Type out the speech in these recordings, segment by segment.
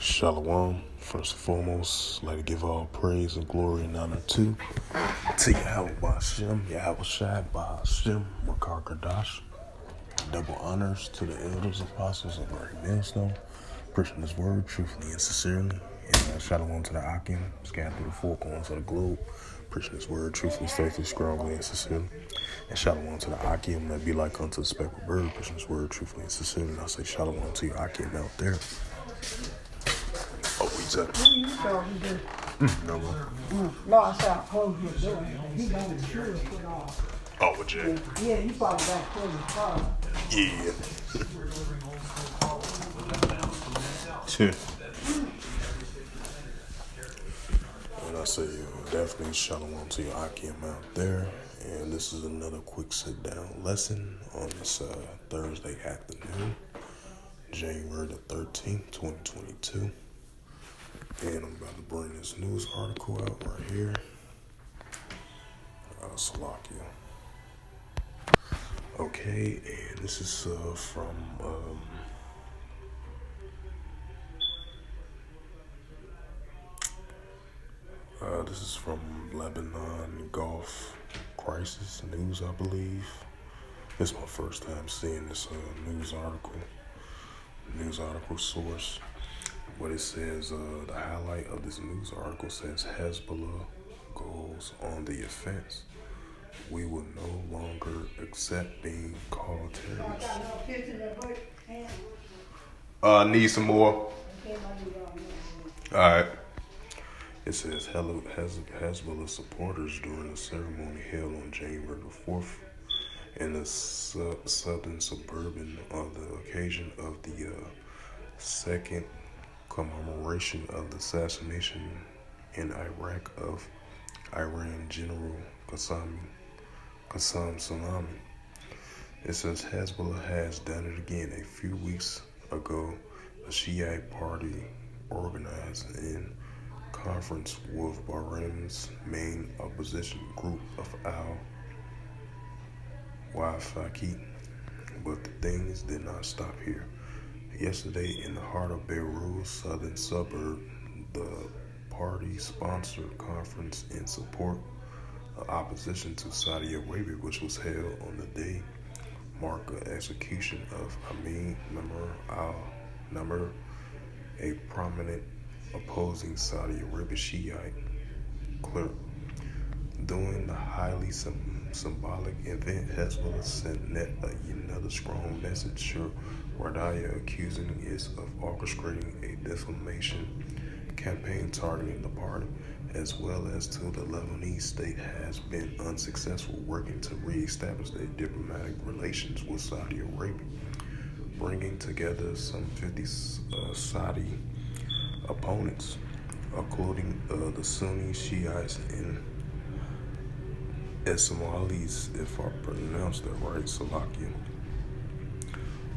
Shalom. First and foremost, like to give all praise and glory and honor to Yahweh Ba'Shem, Yahweh Shai Ba'Shem, Makar Kadash. Double honors to the elders, apostles, and great millstone, preaching His word truthfully and sincerely. And shalom to the Akim, scattered through the four corners of the globe, preaching His word truthfully, faithfully, strongly, and sincerely. And shalom to the Akim that be like unto the speckled bird, preaching His word truthfully and sincerely. And I say shalom to your Akim out there. Oh, what's that? Who you talking to? No more. Lost out, close your door. He got his shoes put off. Oh, what you? Yeah, he probably got to close his car. Yeah. And I say definitely shalom to your Akim out there. And this is another quick sit down lesson on this Thursday afternoon, January the 13th, 2022. And I'm about to bring this news article out right here. Salakia. Okay, and this is from Lebanon Gulf Crisis News, I believe. This is my first time seeing this news article source. What it says, the highlight of this news article says Hezbollah goes on the offense. We will no longer accept being called terrorists. Need some more. Alright. It says Hezbollah supporters during a ceremony held on January the 4th in the southern suburban on the occasion of the second commemoration of the assassination in Iraq of Iran General Qasem Soleimani. It says Hezbollah has done it again. A few weeks ago, a Shiite party organized in conference with Bahrain's main opposition group of al-Wafaqi. But the things did not stop here. Yesterday, in the heart of Beirut's southern suburb, the party sponsored a conference in support of opposition to Saudi Arabia, which was held on the day marked the execution of Amin al-Namr, a prominent opposing Saudi Arabia Shiite clerk. During the highly symbolic event, Hezbollah sent another strong message to Wadaya, accusing it of orchestrating a defamation campaign targeting the party, as well as to the Lebanese state has been unsuccessful working to re-establish their diplomatic relations with Saudi Arabia, bringing together some 50 Saudi opponents, including the Sunni Shiites and Ismailis, if I pronounced that right, Salakia.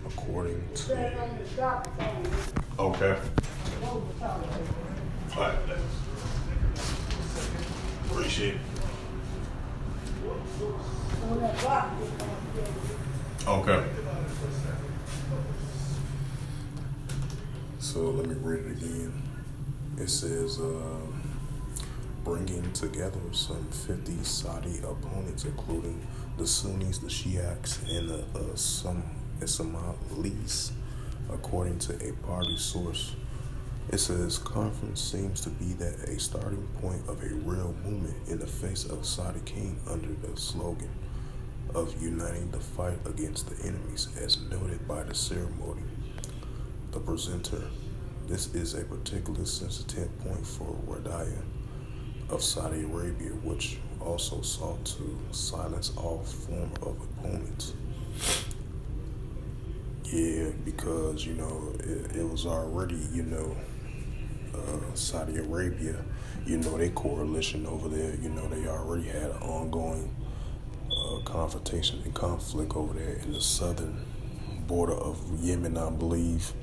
According to... Okay. Alright. Appreciate it. Okay. So let me read it again. It says, bringing together some 50 Saudi opponents, including the Sunnis, the Shiites, and some Ismailis, according to a party source. It says, conference seems to be that a starting point of a real movement in the face of Saudi king under the slogan of uniting the fight against the enemies, as noted by the ceremony. The presenter, this is a particularly sensitive point for Wadaya of Saudi Arabia, which also sought to silence all form of opponents. Yeah, because, it was already, Saudi Arabia, their coalition over there, they already had an ongoing confrontation and conflict over there in the southern border of Yemen, I believe,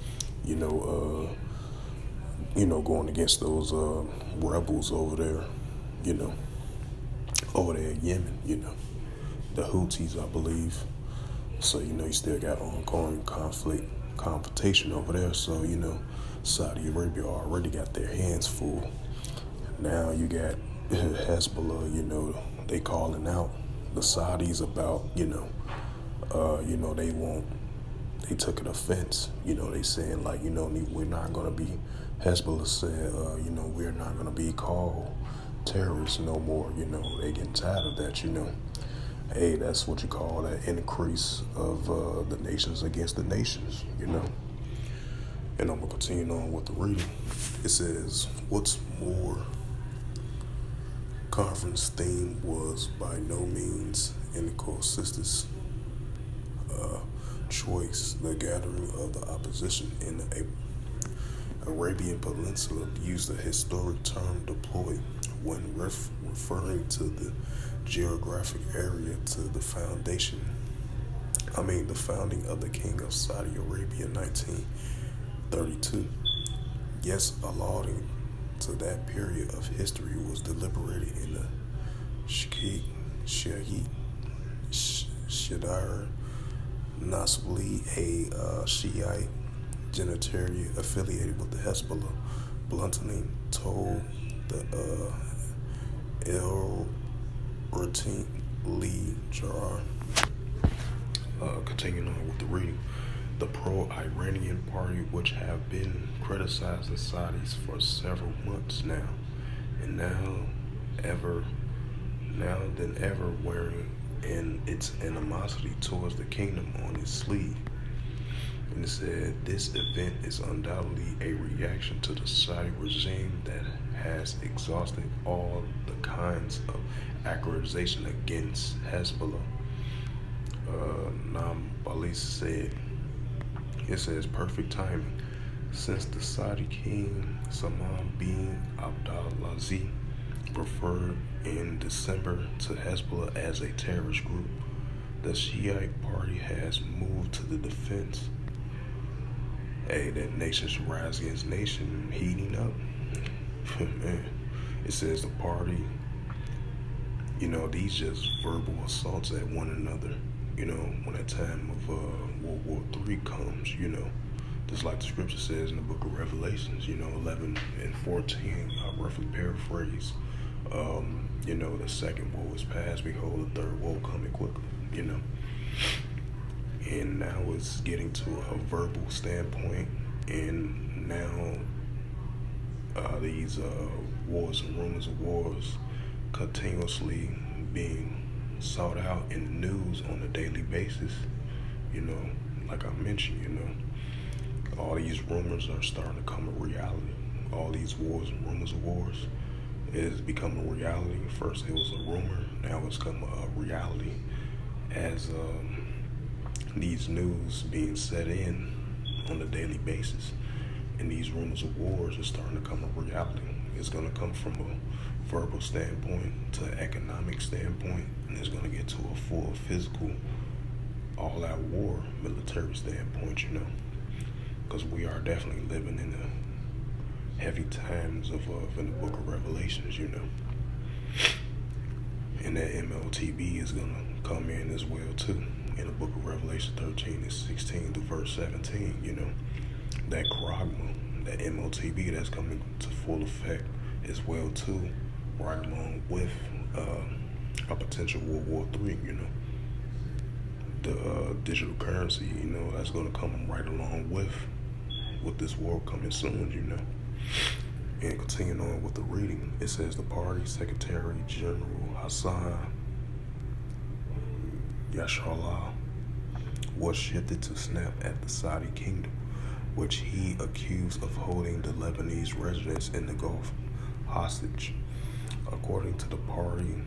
going against those rebels over there, over there in Yemen, the Houthis, I believe. So, you still got ongoing confrontation over there. So, Saudi Arabia already got their hands full. Now you got Hezbollah, they calling out the Saudis about, they won't, they took an offense, they saying like, we're not going to be, Hezbollah said, we're not going to be called terrorists no more, they getting tired of that, Hey, that's what you call that increase of the nations against the nations, And I'm going to continue on with the reading. It says, what's more, conference theme was by no means in the consistent choice. The gathering of the opposition in the Arabian Peninsula used the historic term deploy when referring to the geographic area to the the founding of the King of Saudi Arabia in 1932. Yes, alluding to that period of history was deliberated in the Shadar Nasbli, a Shiite genitary affiliated with the Hezbollah, bluntly told the El Routine Lee Jarrah. Continuing on with the reading. The pro-Iranian party, which have been criticizing the Saudis for several months now, and now than ever wearing its animosity towards the kingdom on its sleeve. And it said this event is undoubtedly a reaction to the Saudi regime that has exhausted all the kinds of accusation against Hezbollah. Nambali said, it says perfect timing. Since the Saudi king Salman bin Abdulaziz referred in December to Hezbollah as a terrorist group, the Shiite party has moved to the defense. Hey, that nations rise against nation heating up. Man, it says the party, these just verbal assaults at one another, when that time of World War III comes, just like the scripture says in the book of Revelations, 11 and 14, I roughly paraphrase, the second woe is past, behold, the third woe coming quickly, And now it's getting to a verbal standpoint, and now these wars and rumors of wars continuously being sought out in the news on a daily basis. Like I mentioned, all these rumors are starting to come a reality. All these wars and rumors of wars is becoming a reality. First it was a rumor, now it's come a reality as these news being set in on a daily basis. And these rumors of wars are starting to come a reality. It's going to come from a verbal standpoint to an economic standpoint, and it's going to get to a full physical, all-out war military standpoint, because we are definitely living in the heavy times of in the book of Revelations, And that MLTB is going to come in as well, too. In the book of Revelation 13 and 16 to verse 17, that Kragma, that MLTB that's coming to full effect as well, too, right along with a potential World War III, The digital currency, that's going to come right along with this war coming soon, And continuing on with the reading, it says the party Secretary General Hassan Nasrallah was shifted to snap at the Saudi kingdom, which he accused of holding the Lebanese residents in the Gulf hostage. According to the party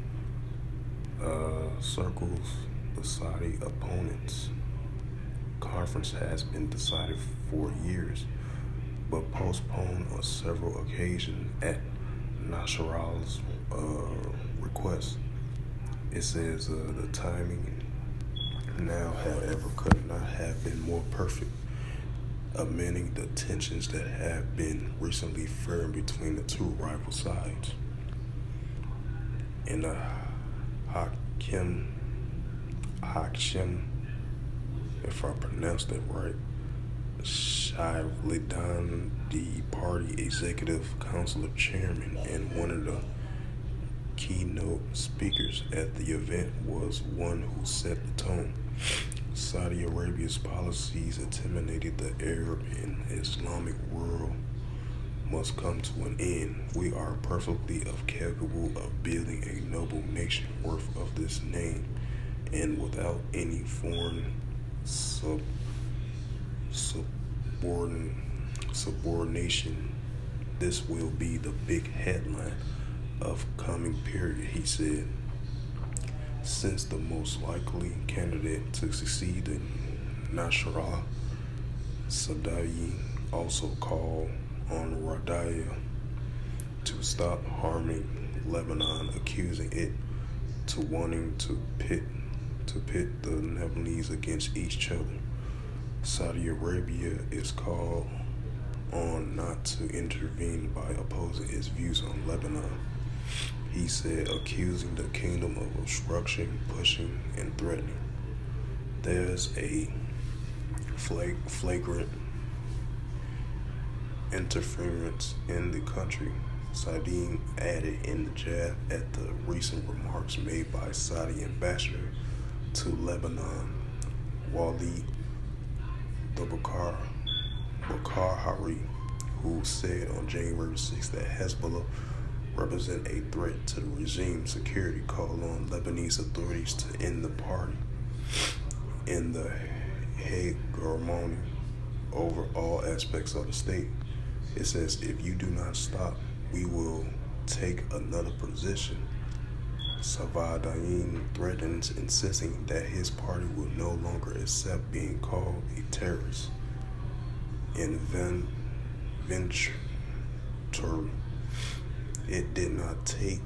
circles, the Saudi opponents' conference has been decided for years, but postponed on several occasions at Nasrallah's request. It says the timing now, however, could not have been more perfect, amending the tensions that have been recently flaring between the two rival sides. In the Hakim, if I pronounced that right, Shivlidan, the party executive council chairman and one of the keynote speakers at the event, was one who set the tone. Saudi Arabia's policies intimidated the Arab and Islamic world must come to an end. We are perfectly capable of building a noble nation worth of this name, and without any foreign subordination. This will be the big headline of coming period, he said. Since the most likely candidate to succeed in Nasrallah, Saadi also called on Radaya to stop harming Lebanon, accusing it to wanting to pit the Lebanese against each other. Saudi Arabia is called on not to intervene by opposing its views on Lebanon, he said, accusing the kingdom of obstruction, pushing, and threatening. There's a flagrant interference in the country, Saadi added in the jab at the recent remarks made by Saudi ambassador to Lebanon, Wali the Bakar who said on January 6 that Hezbollah represent a threat to the regime's security, called on Lebanese authorities to end the party in the hegemony over all aspects of the state. It says, if you do not stop, we will take another position. Savadain threatens, insisting that his party will no longer accept being called a terrorist. In Venture, it did not take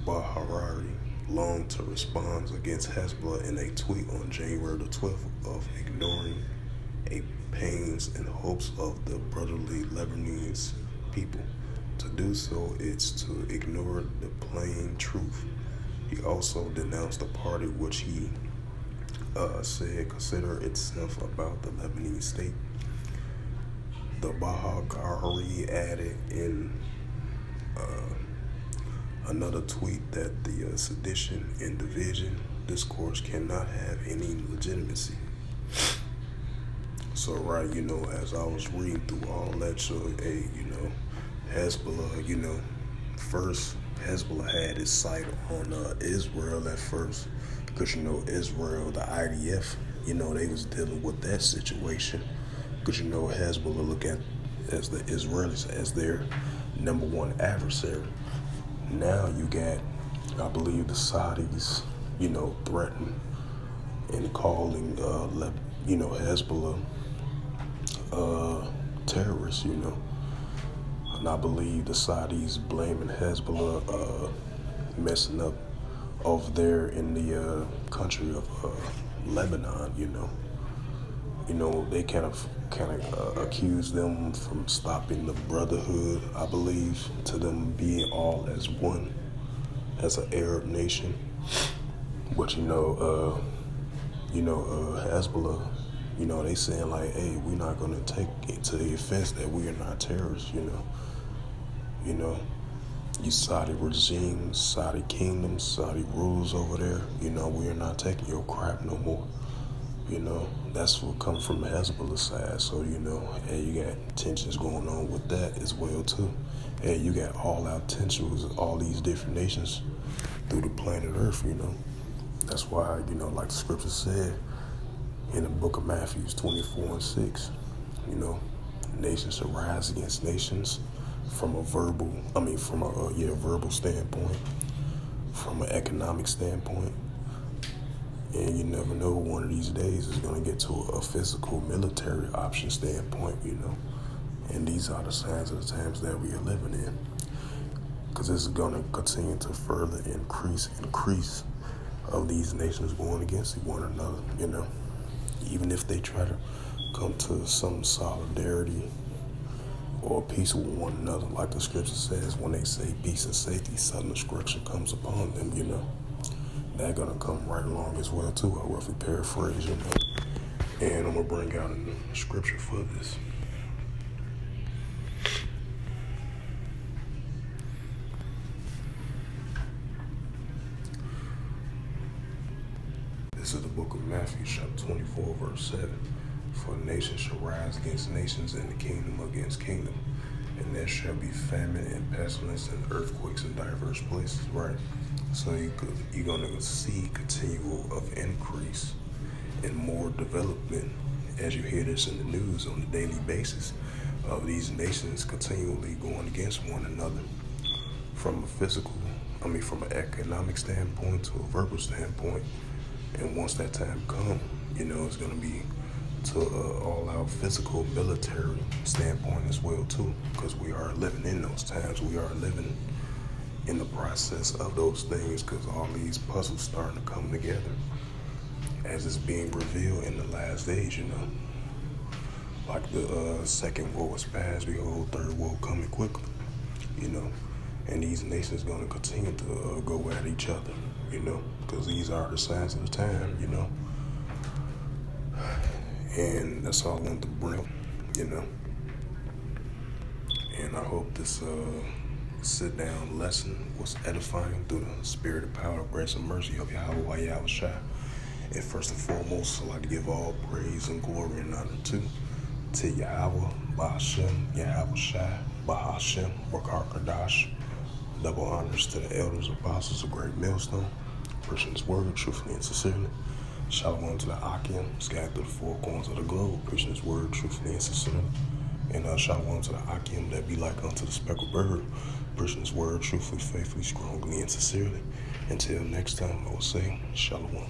Baharari long to respond against Hezbollah in a tweet on January the 12th of ignoring a pains and hopes of the brotherly Lebanese people. To do so is to ignore the plain truth. He also denounced the party which he said consider itself about the Lebanese state. The Bahagari added in another tweet that the sedition and division discourse cannot have any legitimacy. So, right, as I was reading through all that, so, Hezbollah, first Hezbollah had its sight on Israel at first, because, Israel, the IDF, they was dealing with that situation, because, Hezbollah look at as the Israelis as their number one adversary. Now you got, I believe, the Saudis, threatening and calling, Hezbollah terrorists, and I believe the Saudis blaming Hezbollah messing up over there in the country of Lebanon. They kind of accuse them from stopping the brotherhood, I believe, to them being all as one, as an Arab nation. But Hezbollah, they saying like, hey, we're not gonna take it to the offense that we are not terrorists. You Saudi regime, Saudi kingdom, Saudi rules over there. We are not taking your crap no more. That's what comes from the Hezbollah side. So, hey, you got tensions going on with that as well, too. Hey, you got all out tensions with all these different nations through the planet Earth, That's why, like the scripture said in the book of Matthew 24:6, nations shall rise against nations from a verbal standpoint, from an economic standpoint. And you never know, one of these days is going to get to a physical military option standpoint, And these are the signs of the times that we are living in. Because this is going to continue to further increase of these nations going against one another, Even if they try to come to some solidarity or peace with one another, like the scripture says, when they say peace and safety, sudden destruction comes upon them, They're gonna come right along as well too. I roughly paraphrase, And I'm going to bring out a scripture for this. This is the book of Matthew, chapter 24, verse 7. For nation shall rise against nations, and the kingdom against kingdom. And there shall be famine and pestilence and earthquakes in diverse places, right? So you're going to see continual of increase and more development as you hear this in the news on a daily basis of these nations continually going against one another from an economic standpoint to a verbal standpoint. And once that time comes, it's going to be to all-out physical military standpoint as well too, because we are living in those times. We are living in the process of those things, because all these puzzles starting to come together as it's being revealed in the last days. Like the second war was passed, behold, third war coming quickly. And these nations going to continue to go at each other, because these are the signs of the time, And that's all I want to bring, And I hope this sit-down lesson was edifying through the spirit of power, grace, and mercy of Yahweh Yahushua. And first and foremost, I'd like to give all praise and glory and honor to Yahweh, Bahashem, Yahushua, Bahashem, Rakar Kadash. Double honors to the elders, apostles of Great Millstone, preaching His word truthfully and sincerely. Shalom to the Akim, scattered through the four corners of the globe, preaching His word truthfully and sincerely. And shalom to the Akim that be like unto the speckled bird, preaching His word truthfully, faithfully, strongly, and sincerely. Until next time, I will say, shalom.